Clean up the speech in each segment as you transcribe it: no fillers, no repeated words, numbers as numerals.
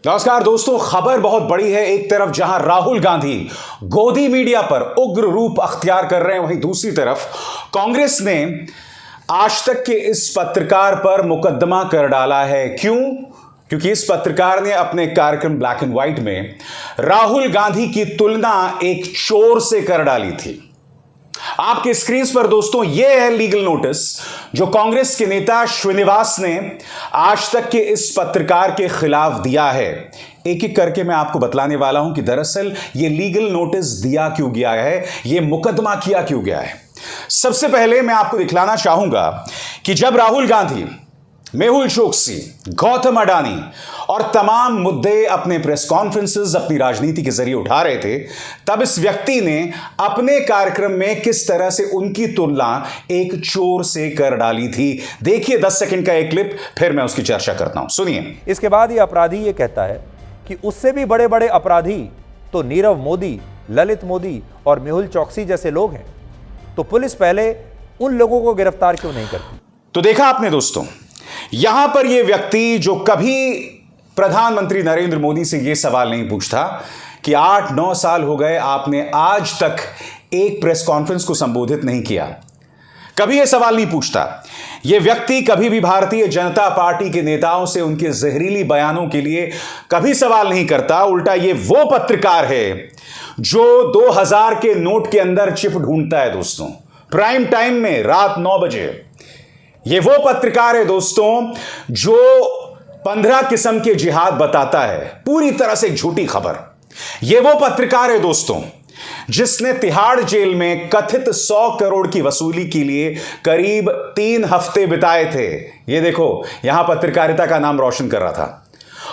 नमस्कार दोस्तों, खबर बहुत बड़ी है। एक तरफ जहां राहुल गांधी गोदी मीडिया पर उग्र रूप अख्तियार कर रहे हैं, वहीं दूसरी तरफ कांग्रेस ने आज तक के इस पत्रकार पर मुकदमा कर डाला है। क्यों? क्योंकि इस पत्रकार ने अपने कार्यक्रम ब्लैक एंड व्हाइट में राहुल गांधी की तुलना एक चोर से कर डाली थी। आपके स्क्रीन पर दोस्तों यह है लीगल नोटिस जो कांग्रेस के नेता श्रीनिवास ने आज तक के इस पत्रकार के खिलाफ दिया है। एक एक करके मैं आपको बतलाने वाला हूं कि दरअसल यह लीगल नोटिस दिया क्यों गया है, यह मुकदमा किया क्यों गया है। सबसे पहले मैं आपको दिखलाना चाहूंगा कि जब राहुल गांधी, मेहुल चोकसी, गौतम अडानी और तमाम मुद्दे अपने प्रेस कॉन्फ्रेंसेस, अपनी राजनीति के जरिए उठा रहे थे, तब इस व्यक्ति ने अपने कार्यक्रम में किस तरह से उनकी तुलना एक चोर से कर डाली थी। देखिए 10 सेकंड का एक क्लिप, फिर मैं उसकी चर्चा करता हूं, सुनिए। इसके बाद ये अपराधी ये कहता है कि उससे भी बड़े बड़े अपराधी तो नीरव मोदी, ललित मोदी और मेहुल चोकसी जैसे लोग हैं, तो पुलिस पहले उन लोगों को गिरफ्तार क्यों नहीं करती? तो देखा आपने दोस्तों, यहां पर यह व्यक्ति जो कभी प्रधानमंत्री नरेंद्र मोदी से यह सवाल नहीं पूछता कि 8-9 साल हो गए आपने आज तक एक प्रेस कॉन्फ्रेंस को संबोधित नहीं किया, कभी यह सवाल नहीं पूछता। यह व्यक्ति कभी भी भारतीय जनता पार्टी के नेताओं से उनके जहरीली बयानों के लिए कभी सवाल नहीं करता। उल्टा यह वो पत्रकार है जो 2000 के नोट के अंदर चिप ढूंढता है दोस्तों, प्राइम टाइम में रात 9 बजे। यह वो पत्रकार है दोस्तों जो 15 किस्म के जिहाद बताता है, पूरी तरह से एक झूठी खबर। यह वो पत्रकार है दोस्तों जिसने तिहाड़ जेल में कथित 100 करोड़ की वसूली के लिए करीब 3 हफ्ते बिताए थे। यह देखो, यहां पत्रकारिता का नाम रोशन कर रहा था,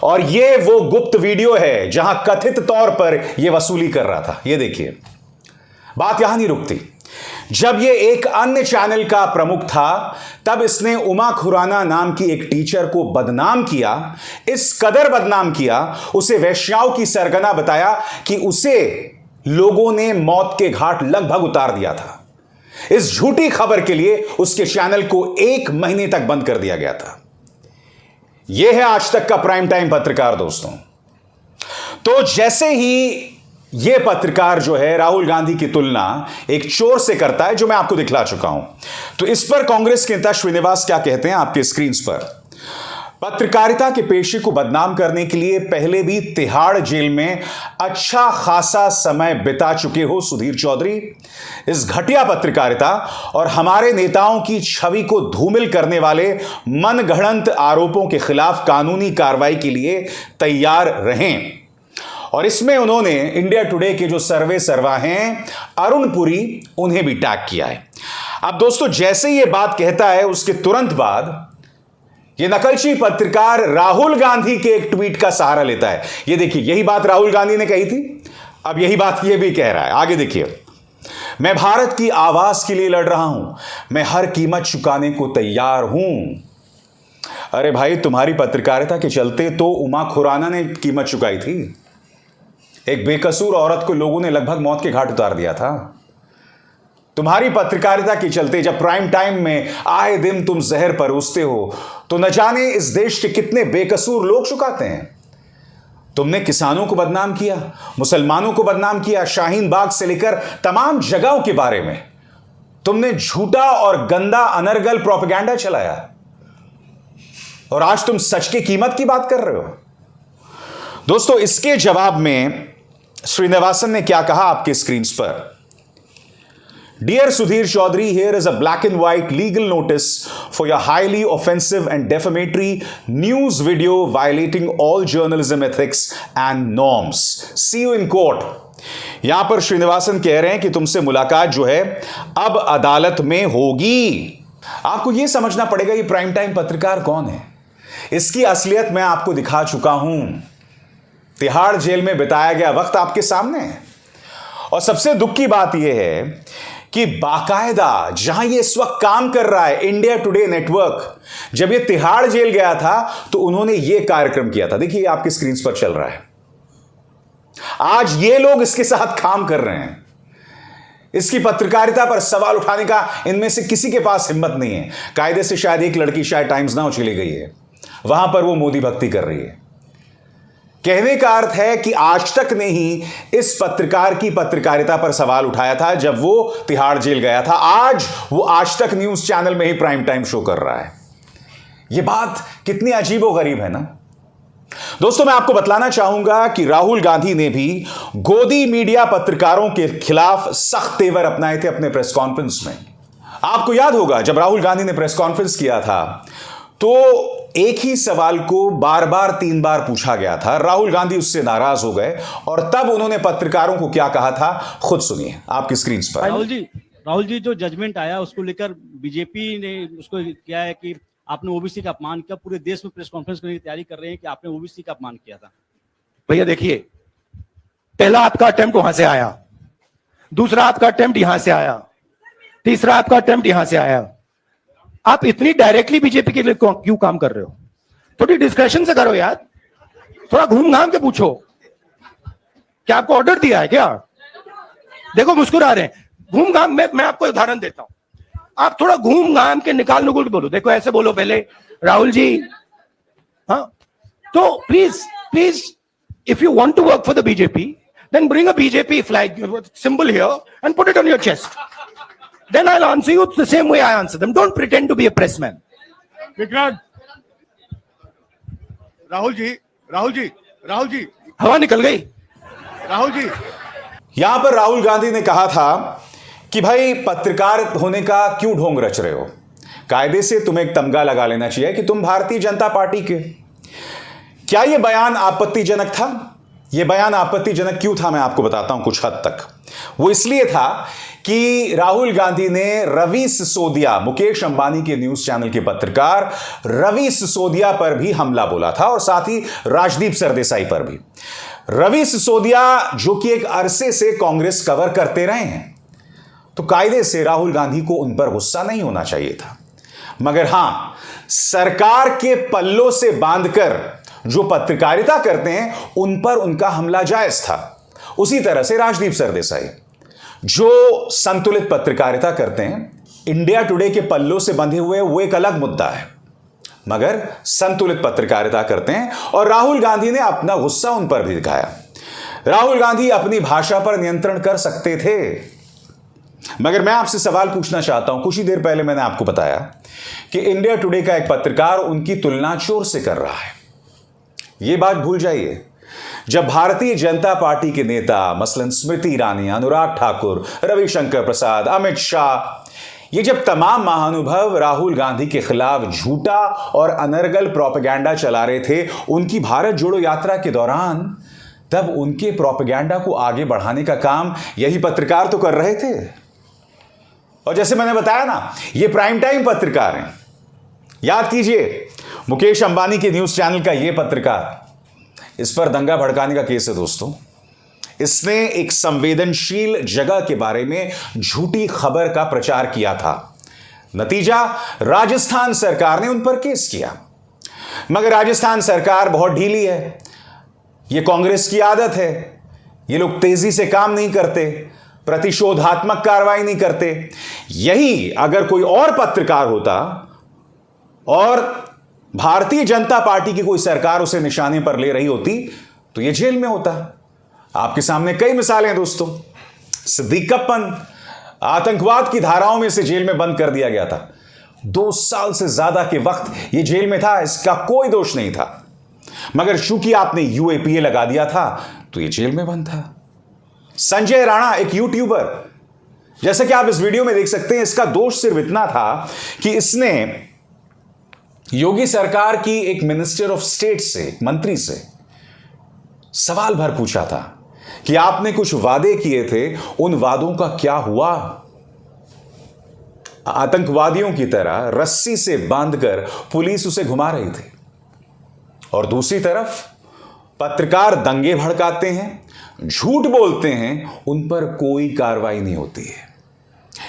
और यह वो गुप्त वीडियो है जहां कथित तौर पर यह वसूली कर रहा था। यह देखिए, बात यहां नहीं रुकती। जब यह एक अन्य चैनल का प्रमुख था, तब इसने उमा खुराना नाम की एक टीचर को बदनाम किया। इस कदर बदनाम किया, उसे वेश्याओं की सरगना बताया कि उसे लोगों ने मौत के घाट लगभग उतार दिया था। इस झूठी खबर के लिए उसके चैनल को 1 महीने तक बंद कर दिया गया था। यह है आज तक का प्राइम टाइम पत्रकार दोस्तों। तो जैसे ही यह पत्रकार जो है राहुल गांधी की तुलना एक चोर से करता है, जो मैं आपको दिखला चुका हूं, तो इस पर कांग्रेस के नेता श्रीनिवास क्या कहते हैं आपके स्क्रीन पर। पत्रकारिता के पेशे को बदनाम करने के लिए पहले भी तिहाड़ जेल में अच्छा खासा समय बिता चुके हो सुधीर चौधरी। इस घटिया पत्रकारिता और हमारे नेताओं की छवि को धूमिल करने वाले मनगढ़ंत आरोपों के खिलाफ कानूनी कार्रवाई के लिए तैयार रहें। और इसमें उन्होंने इंडिया टुडे के जो सर्वा हैं अरुण पुरी, उन्हें भी टैग किया है। अब दोस्तों, जैसे ये बात कहता है उसके तुरंत बाद ये नकलची पत्रकार राहुल गांधी के एक ट्वीट का सहारा लेता है। ये देखिए, यही बात राहुल गांधी ने कही थी, अब यही बात ये भी कह रहा है। आगे देखिए, मैं भारत की आवाज के लिए लड़ रहा हूं, मैं हर कीमत चुकाने को तैयार हूं। अरे भाई, तुम्हारी पत्रकारिता के चलते तो उमा खुराना ने कीमत चुकाई थी। एक बेकसूर औरत को लोगों ने लगभग मौत के घाट उतार दिया था। तुम्हारी पत्रकारिता के चलते जब प्राइम टाइम में आए दिन तुम जहर परोसते हो, तो न जाने इस देश के कितने बेकसूर लोग चुकाते हैं। तुमने किसानों को बदनाम किया, मुसलमानों को बदनाम किया, शाहीन बाग से लेकर तमाम जगहों के बारे में तुमने झूठा और गंदा अनर्गल प्रोपेगेंडा चलाया, और आज तुम सच की कीमत की बात कर रहे हो। दोस्तों, इसके जवाब में श्रीनिवासन ने क्या कहा आपके स्क्रीन पर। Dear Sudhir Chaudhary, here is a black and white legal notice for your highly offensive and defamatory news video violating all journalism ethics and norms. See you in court. यहां पर श्रीनिवासन कह रहे हैं कि तुमसे मुलाकात जो है अब अदालत में होगी। आपको यह समझना पड़ेगा ये प्राइम टाइम पत्रकार कौन है। इसकी असलियत मैं आपको दिखा चुका हूं। तिहाड़ जेल में बिताया गया वक्त आपके सामने है। और सबसे दुख की बात यह है कि बाकायदा जहां ये इस वक्त काम कर रहा है इंडिया टुडे नेटवर्क, जब ये तिहाड़ जेल गया था तो उन्होंने ये कार्यक्रम किया था। देखिए, आपके स्क्रीन पर चल रहा है। आज ये लोग इसके साथ काम कर रहे हैं। इसकी पत्रकारिता पर सवाल उठाने का इनमें से किसी के पास हिम्मत नहीं है। कायदे से शायद एक लड़की शायद टाइम्स नाउ चली गई है, वहां पर वो मोदी भक्ति कर रही है। कहने का अर्थ है कि आज तक ने ही इस पत्रकार की पत्रकारिता पर सवाल उठाया था जब वो तिहाड़ जेल गया था। आज वो आज तक न्यूज चैनल में ही प्राइम टाइम शो कर रहा है। ये बात कितनी अजीबोगरीब है ना दोस्तों। मैं आपको बतलाना चाहूंगा कि राहुल गांधी ने भी गोदी मीडिया पत्रकारों के खिलाफ सख्त तेवर अपनाए थे अपने प्रेस कॉन्फ्रेंस में। आपको याद होगा जब राहुल गांधी ने प्रेस कॉन्फ्रेंस किया था तो एक ही सवाल को बार बार 3 बार पूछा गया था। राहुल गांधी उससे नाराज हो गए और तब उन्होंने पत्रकारों को क्या कहा था, खुद सुनिए आपकी स्क्रीन पर। राहुल जी जो जजमेंट आया उसको लेकर बीजेपी ने उसको किया है कि आपने ओबीसी का अपमान किया। पूरे देश में प्रेस कॉन्फ्रेंस करने की तैयारी कर रहे हैं कि आपने ओबीसी का अपमान किया था। भैया देखिए, पहला आपका अटेम्प्ट वहां से आया, दूसरा आपका अटेम्प्ट यहां से आया, तीसरा आपका अटेम्प्ट यहां से आया। आप इतनी डायरेक्टली बीजेपी के लिए क्यों काम कर रहे हो? थोड़ी डिस्कशन से करो यार, थोड़ा घूम घाम के पूछो। क्या आपको ऑर्डर दिया है क्या? देखो मुस्कुरा रहे हैं। घूम घाम मैं आपको उदाहरण देता हूं, आप थोड़ा घूम घाम के निकाल नुकुल के बोलो। देखो ऐसे बोलो पहले, राहुल जी, हाँ तो please if you want to work for the BJP then bring a BJP flag symbol here and put it on your chest. Then I'll answer you the same way I answer them. Don't pretend to be a pressman. Vikrant, Rahul ji, हवा निकल गई। राहुल जी, यहां पर राहुल गांधी ने कहा था कि भाई पत्रकार होने का क्यों ढोंग रच रहे हो, कायदे से तुम्हें एक तमगा लगा लेना चाहिए कि तुम भारतीय जनता पार्टी के। क्या यह बयान आपत्तिजनक था? यह बयान आपत्तिजनक क्यों था मैं आपको बताता हूं कुछ हद तक। वो इसलिए था कि राहुल गांधी ने रवि सिसोदिया, मुकेश अंबानी के न्यूज चैनल के पत्रकार रवि सिसोदिया पर भी हमला बोला था और साथ ही राजदीप सरदेसाई पर भी। रवि सिसोदिया जो कि एक अरसे से कांग्रेस कवर करते रहे हैं, तो कायदे से राहुल गांधी को उन पर गुस्सा नहीं होना चाहिए था। मगर हां, सरकार के पल्लों से बांधकर जो पत्रकारिता करते हैं उन पर उनका हमला जायज था। उसी तरह से राजदीप सरदेसाई जो संतुलित पत्रकारिता करते हैं, इंडिया टुडे के पल्लों से बंधे हुए, वो एक अलग मुद्दा है, मगर संतुलित पत्रकारिता करते हैं। और राहुल गांधी ने अपना गुस्सा उन पर भी दिखाया। राहुल गांधी अपनी भाषा पर नियंत्रण कर सकते थे, मगर मैं आपसे सवाल पूछना चाहता हूं। कुछ ही देर पहले मैंने आपको बताया कि इंडिया टुडे का एक पत्रकार उनकी तुलना चोर से कर रहा है। यह बात भूल जाइए, जब भारतीय जनता पार्टी के नेता मसलन स्मृति ईरानी, अनुराग ठाकुर, रविशंकर प्रसाद, अमित शाह, ये जब तमाम महानुभाव राहुल गांधी के खिलाफ झूठा और अनर्गल प्रोपेगेंडा चला रहे थे उनकी भारत जोड़ो यात्रा के दौरान, तब उनके प्रोपेगेंडा को आगे बढ़ाने का काम यही पत्रकार तो कर रहे थे। और जैसे मैंने बताया ना, ये प्राइम टाइम पत्रकार हैं। याद कीजिए, मुकेश अंबानी के न्यूज चैनल का यह पत्रकार, इस पर दंगा भड़काने का केस है दोस्तों। इसने एक संवेदनशील जगह के बारे में झूठी खबर का प्रचार किया था। नतीजा, राजस्थान सरकार ने उन पर केस किया। मगर राजस्थान सरकार बहुत ढीली है, यह कांग्रेस की आदत है। ये लोग तेजी से काम नहीं करते, प्रतिशोधात्मक कार्रवाई नहीं करते। यही अगर कोई और पत्रकार होता और भारतीय जनता पार्टी की कोई सरकार उसे निशाने पर ले रही होती तो यह जेल में होता। आपके सामने कई मिसालें हैं दोस्तों। सिद्दीक कप्पन आतंकवाद की धाराओं में से जेल में बंद कर दिया गया था। 2 साल से ज्यादा के वक्त यह जेल में था, इसका कोई दोष नहीं था, मगर चूंकि आपने यूएपीए लगा दिया था तो यह जेल में बंद था। संजय राणा, एक यूट्यूबर, जैसे कि आप इस वीडियो में देख सकते हैं, इसका दोष सिर्फ इतना था कि इसने योगी सरकार की एक मिनिस्टर ऑफ स्टेट से, मंत्री से सवाल भर पूछा था कि आपने कुछ वादे किए थे, उन वादों का क्या हुआ? आतंकवादियों की तरह रस्सी से बांधकर पुलिस उसे घुमा रही थी। और दूसरी तरफ पत्रकार दंगे भड़काते हैं, झूठ बोलते हैं, उन पर कोई कार्रवाई नहीं होती है।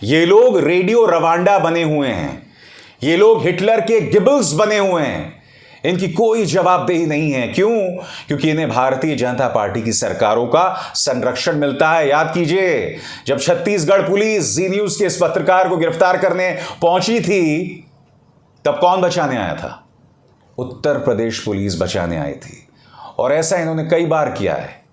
ये लोग रेडियो रवांडा बने हुए हैं, ये लोग हिटलर के गिबल्स बने हुए हैं। इनकी कोई जवाबदेही नहीं है। क्यों? क्योंकि इन्हें भारतीय जनता पार्टी की सरकारों का संरक्षण मिलता है। याद कीजिए, जब छत्तीसगढ़ पुलिस जी न्यूज के इस पत्रकार को गिरफ्तार करने पहुंची थी, तब कौन बचाने आया था? उत्तर प्रदेश पुलिस बचाने आई थी। और ऐसा इन्होंने कई बार किया है।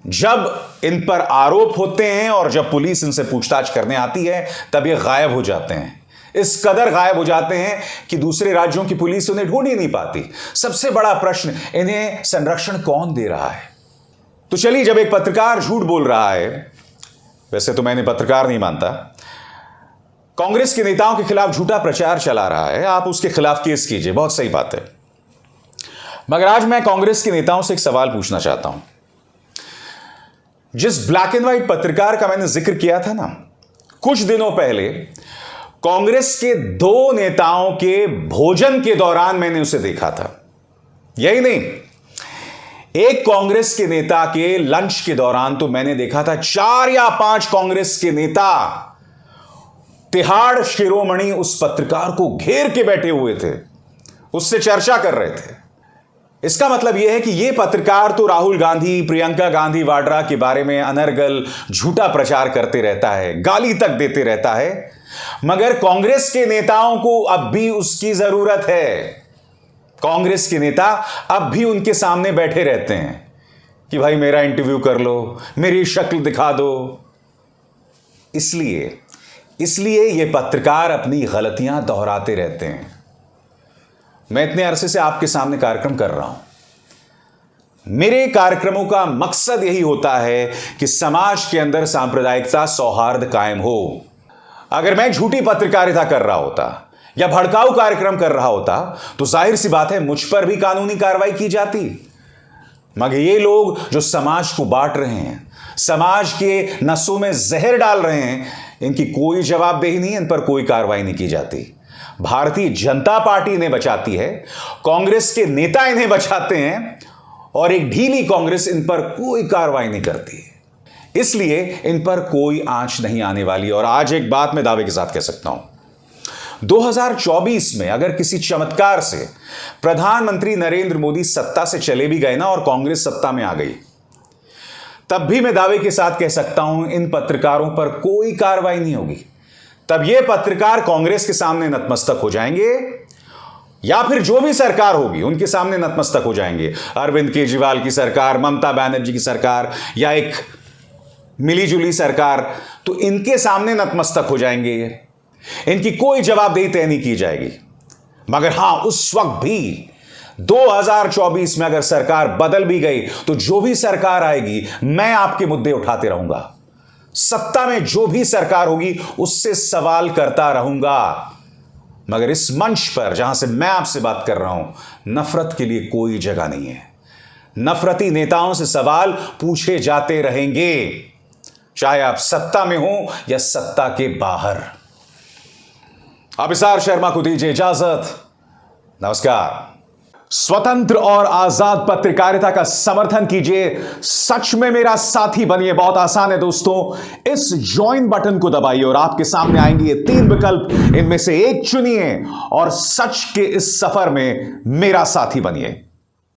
जब इन पर आरोप होते हैं और जब पुलिस इनसे पूछताछ करने आती है तब ये गायब हो जाते हैं। इस कदर गायब हो जाते हैं कि दूसरे राज्यों की पुलिस उन्हें ढूंढ ही नहीं पाती। सबसे बड़ा प्रश्न, इन्हें संरक्षण कौन दे रहा है? तो चलिए, जब एक पत्रकार झूठ बोल रहा है, वैसे तो मैंने पत्रकार नहीं मानता, कांग्रेस के नेताओं के खिलाफ झूठा प्रचार चला रहा है, आप उसके खिलाफ केस कीजिए, बहुत सही बात है। मगर आज मैं कांग्रेस के नेताओं से एक सवाल पूछना चाहता हूं। जिस ब्लैक एंड व्हाइट पत्रकार का मैंने जिक्र किया था ना, कुछ दिनों पहले कांग्रेस के 2 नेताओं के भोजन के दौरान मैंने उसे देखा था। यही नहीं, एक कांग्रेस के नेता के लंच के दौरान तो मैंने देखा था 4 या 5 कांग्रेस के नेता तिहाड़ शिरोमणि उस पत्रकार को घेर के बैठे हुए थे, उससे चर्चा कर रहे थे। इसका मतलब यह है कि यह पत्रकार तो राहुल गांधी, प्रियंका गांधी वाड्रा के बारे में अनर्गल झूठा प्रचार करते रहता है, गाली तक देते रहता है, मगर कांग्रेस के नेताओं को अब भी उसकी जरूरत है। कांग्रेस के नेता अब भी उनके सामने बैठे रहते हैं कि भाई मेरा इंटरव्यू कर लो, मेरी शक्ल दिखा दो। इसलिए ये पत्रकार अपनी गलतियां दोहराते रहते हैं। मैं इतने अरसे से आपके सामने कार्यक्रम कर रहा हूं। मेरे कार्यक्रमों का मकसद यही होता है कि समाज के अंदर सांप्रदायिकता, सौहार्द कायम हो। अगर मैं झूठी पत्रकारिता कर रहा होता या भड़काऊ कार्यक्रम कर रहा होता तो जाहिर सी बात है मुझ पर भी कानूनी कार्रवाई की जाती। मगर ये लोग जो समाज को बांट रहे हैं, समाज के नसों में जहर डाल रहे हैं, इनकी कोई जवाबदेही नहीं, इन पर कोई कार्रवाई नहीं की जाती। भारतीय जनता पार्टी इन्हें बचाती है, कांग्रेस के नेता इन्हें बचाते हैं और एक ढीली कांग्रेस इन पर कोई कार्रवाई नहीं करती। इसलिए इन पर कोई आंच नहीं आने वाली। और आज एक बात मैं दावे के साथ कह सकता हूं, 2024 में अगर किसी चमत्कार से प्रधानमंत्री नरेंद्र मोदी सत्ता से चले भी गए ना और कांग्रेस सत्ता में आ गई, तब भी मैं दावे के साथ कह सकता हूं इन पत्रकारों पर कोई कार्रवाई नहीं होगी। तब ये पत्रकार कांग्रेस के सामने नतमस्तक हो जाएंगे या फिर जो भी सरकार होगी उनके सामने नतमस्तक हो जाएंगे। अरविंद केजरीवाल की सरकार, ममता बनर्जी की सरकार या एक मिलीजुली सरकार, तो इनके सामने नतमस्तक हो जाएंगे। इनकी कोई जवाबदेही तय नहीं की जाएगी। मगर हां, उस वक्त भी 2024 में अगर सरकार बदल भी गई तो जो भी सरकार आएगी मैं आपके मुद्दे उठाते रहूंगा। सत्ता में जो भी सरकार होगी उससे सवाल करता रहूंगा। मगर इस मंच पर जहां से मैं आपसे बात कर रहा हूं, नफरत के लिए कोई जगह नहीं है। नफरती नेताओं से सवाल पूछे जाते रहेंगे, चाहे आप सत्ता में हो या सत्ता के बाहर। अभिसार शर्मा को दीजिए इजाजत। नमस्कार। स्वतंत्र और आजाद पत्रकारिता का समर्थन कीजिए, सच में मेरा साथी बनिए। बहुत आसान है दोस्तों, इस ज्वाइन बटन को दबाइए और आपके सामने आएंगे ये 3 विकल्प, इनमें से एक चुनिए और सच के इस सफर में मेरा साथी बनिए।